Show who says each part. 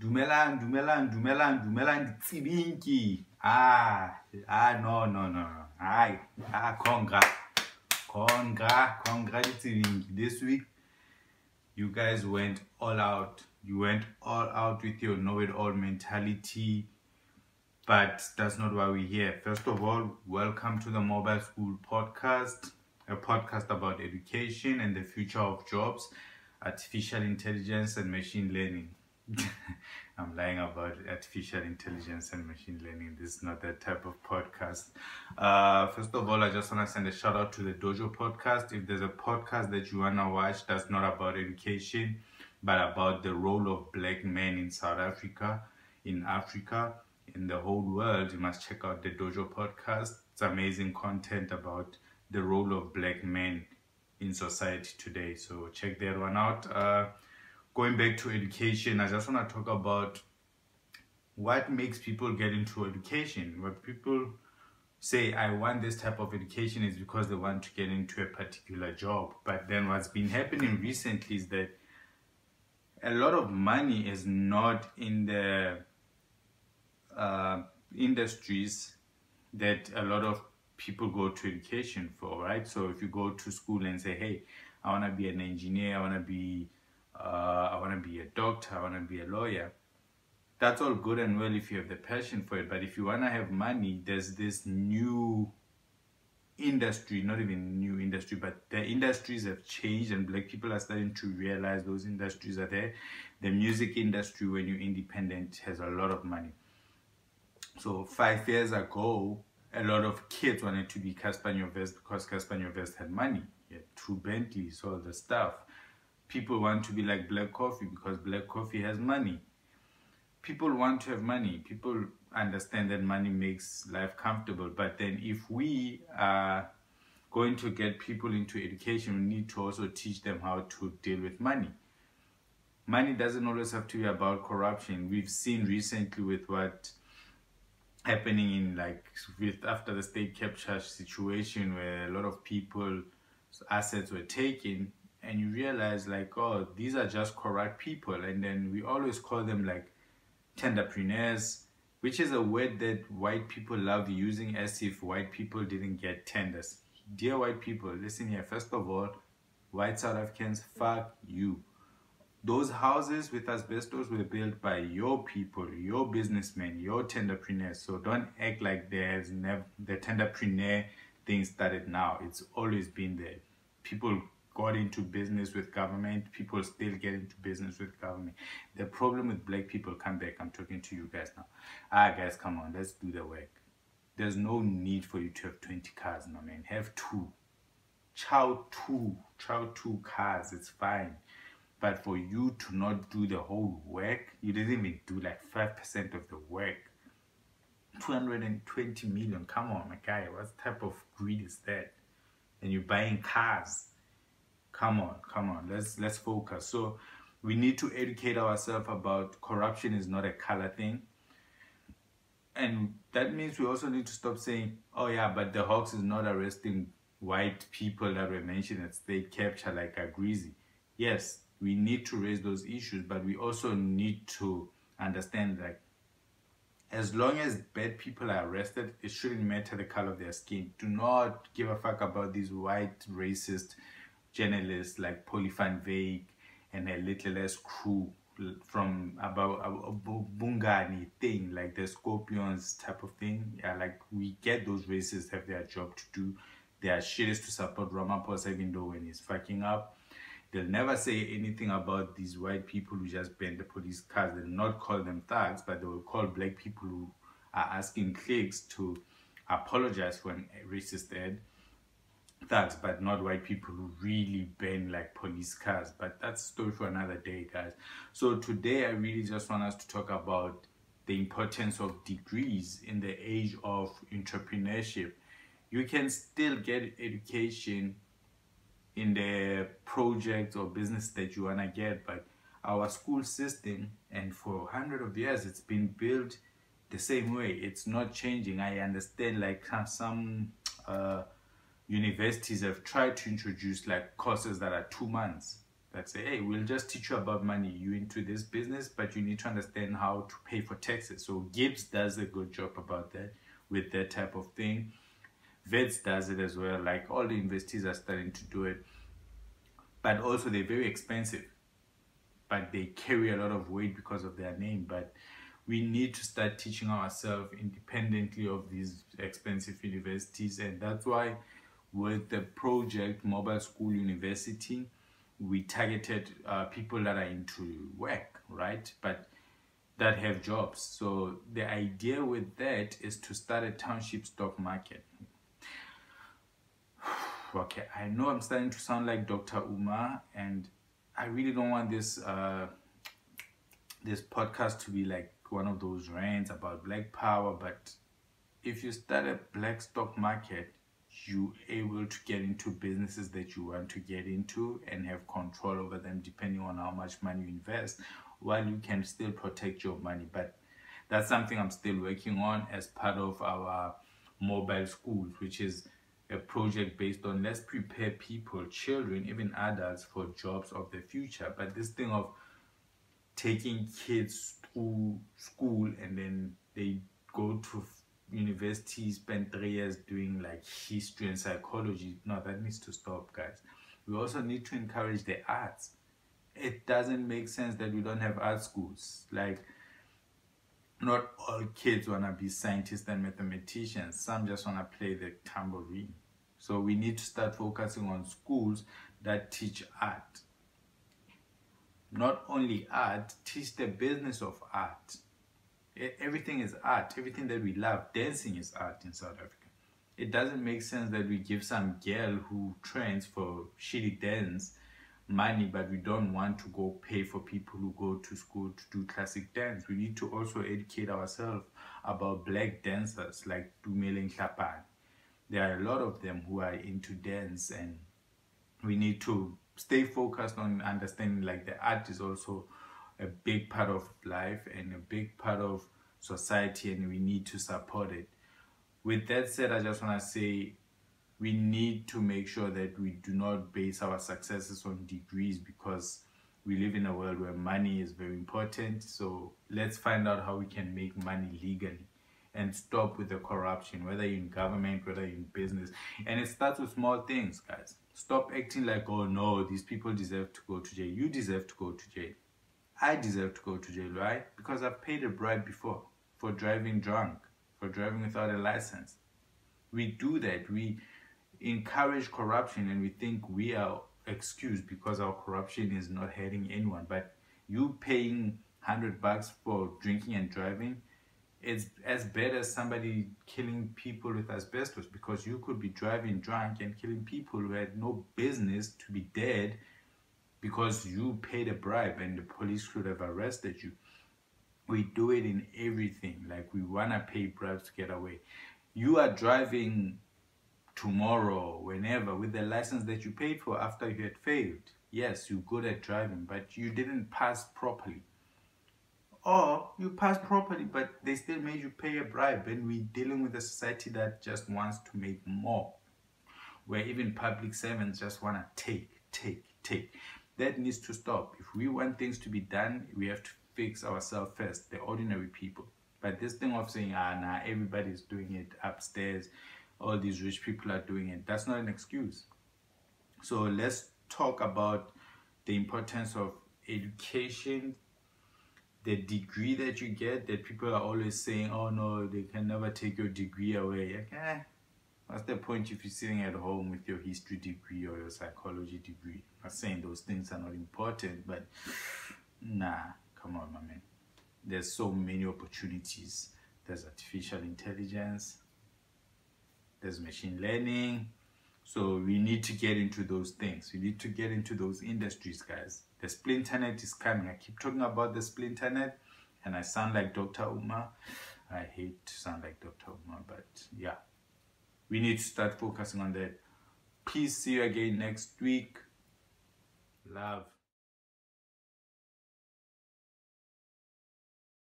Speaker 1: Dumelang, Tsibinki. No. Congra, Tsibinki. This week, you guys went all out. You went all out with your know-it-all mentality. But that's not why we're here. First of all, welcome to the Mobile School Podcast, a podcast about education and the future of jobs, artificial intelligence and machine learning. I'm lying about artificial intelligence and machine learning. This is not that type of podcast. First of all, I just want to send a shout out to the Dojo podcast. If there's a podcast that you want to watch that's not about education, but about the role of black men in South Africa, in the whole world, you must check out the Dojo podcast. It's amazing content about the role of black men in society today. So check that one out. Going back to education, I just want to talk about what makes people get into education. What people say, I want this type of education, is because they want to get into a particular job. But then what's been happening recently is that a lot of money is not in the industries that a lot of people go to education for, right? So if you go to school and say, hey, I want to be an engineer, I want to be a doctor, I want to be a lawyer, that's all good and well if you have the passion for it. But if you want to have money, there's this new industry, not even new industry, but the industries have changed and black people are starting to realize those industries are there. The music industry, when you're independent, has a lot of money. So 5 years ago, a lot of kids wanted to be Casper Nyovest because Casper Nyovest had money. He had 2 Bentleys, all the stuff. People want to be like Black Coffee because Black Coffee has money. People want to have money. People understand that money makes life comfortable. But then if we are going to get people into education, we need to also teach them how to deal with money. Money doesn't always have to be about corruption. We've seen recently with what happening in after the state capture situation, where a lot of people's assets were taken, and you realize oh, these are just corrupt people. And then we always call them tenderpreneurs, which is a word that white people love using as if white people didn't get tenders. Dear white people, listen here. First of all, white South Africans, fuck you. Those houses with asbestos were built by your people, your businessmen, your tenderpreneurs. So don't act like there's never the tenderpreneur thing started now. It's always been there. People got into business with government. People still get into business with government. The problem with black people, come back, I'm talking to you guys now. Guys, come on, let's do the work. There's no need for you to have 20 cars, no man. Have 2. Chow 2 cars, it's fine. But for you to not do the whole work, you didn't even do 5% of the work. 220 million, come on, my guy, what type of greed is that? And you're buying cars. Come on, let's focus. So we need to educate ourselves about corruption is not a color thing. And that means we also need to stop saying, oh yeah, but the Hawks is not arresting white people that were mentioned at state capture like a greasy. Yes, we need to raise those issues, but we also need to understand as long as bad people are arrested, it shouldn't matter the color of their skin. Do not give a fuck about these white racist journalists like Polly van Veek and a little less crew from about a Bungani thing, like the Scorpions type of thing. Yeah, we get those racists have their job to do. Their shit is to support Ramaphosa even though when he's fucking up. They'll never say anything about these white people who just bend the police cars. They'll not call them thugs, but they will call black people who are asking cliques to apologize for an racist ad thugs, but not white people who really bend police cars. But that's a story for another day, guys. So today I really just want us to talk about the importance of degrees in the age of entrepreneurship. You can still get education in the project or business that you want to get, but our school system, and for hundreds of years it's been built the same way. It's not changing. I understand some universities have tried to introduce courses that are 2 months. that say, hey, we'll just teach you about money. You into this business, but you need to understand how to pay for taxes. So Gibbs does a good job about that with that type of thing. Vets does it as well. Like all the investees are starting to do it, but also they're very expensive, but they carry a lot of weight because of their name. But we need to start teaching ourselves independently of these expensive universities, and that's why with the project Mobile School University, we targeted people that are into work, right? But that have jobs. So the idea with that is to start a township stock market. Okay, I know I'm starting to sound like Dr. Umar, and I really don't want this this podcast to be like one of those rants about black power, but if you start a black stock market, you're able to get into businesses that you want to get into and have control over them depending on how much money you invest, while you can still protect your money. But that's something I'm still working on as part of our mobile schools, which is a project based on let's prepare people, children, even adults for jobs of the future. But this thing of taking kids through school and then they go to university, spend 3 years doing like history and psychology. No, that needs to stop, guys. We also need to encourage the arts. It doesn't make sense that we don't have art schools. Like, not all kids want to be scientists and mathematicians. Some just want to play the tambourine. So we need to start focusing on schools that teach art. Not only art, teach the business of art. Everything is art. Everything that we love, dancing is art in South Africa. It doesn't make sense that we give some girl who trains for shitty dance money, but we don't want to go pay for people who go to school to do classic dance. We need to also educate ourselves about black dancers like Dumele Nhlapane. There are a lot of them who are into dance, and we need to stay focused on understanding like the art is also a big part of life and a big part of society, and we need to support it. With that said, I just want to say we need to make sure that we do not base our successes on degrees, because we live in a world where money is very important. So let's find out how we can make money legally and stop with the corruption, whether you're in government, whether you're in business. And it starts with small things, guys. Stop acting like, oh no, these people deserve to go to jail. You deserve to go to jail. I deserve to go to jail, right? Because I've paid a bribe before for driving drunk, for driving without a license. We do that. We encourage corruption and we think we are excused because our corruption is not hurting anyone. But you paying $100 for drinking and driving, it's as bad as somebody killing people with asbestos, because you could be driving drunk and killing people who had no business to be dead because you paid a bribe and the police could have arrested you. We do it in everything. Like, we want to pay bribes to get away. You are driving tomorrow, whenever, with the license that you paid for after you had failed. Yes, you're good at driving, but you didn't pass properly. Or you passed properly, but they still made you pay a bribe. And we're dealing with a society that just wants to make more, where even public servants just want to take. That needs to stop. If we want things to be done, we have to fix ourselves first, the ordinary people. But this thing of saying, nah, everybody's doing it upstairs, all these rich people are doing it, that's not an excuse. So let's talk about the importance of education, the degree that you get, that people are always saying, oh no, they can never take your degree away. Like, what's the point if you're sitting at home with your history degree or your psychology degree? I'm not saying those things are not important, but nah, come on, my man. There's so many opportunities. There's artificial intelligence, there's machine learning. So we need to get into those things. We need to get into those industries, guys. The splinternet is coming. I keep talking about the splinternet and I sound like Dr. Umar. I hate to sound like Dr. Umar, but yeah. We need to start focusing on that. Peace. See you again next week. Love.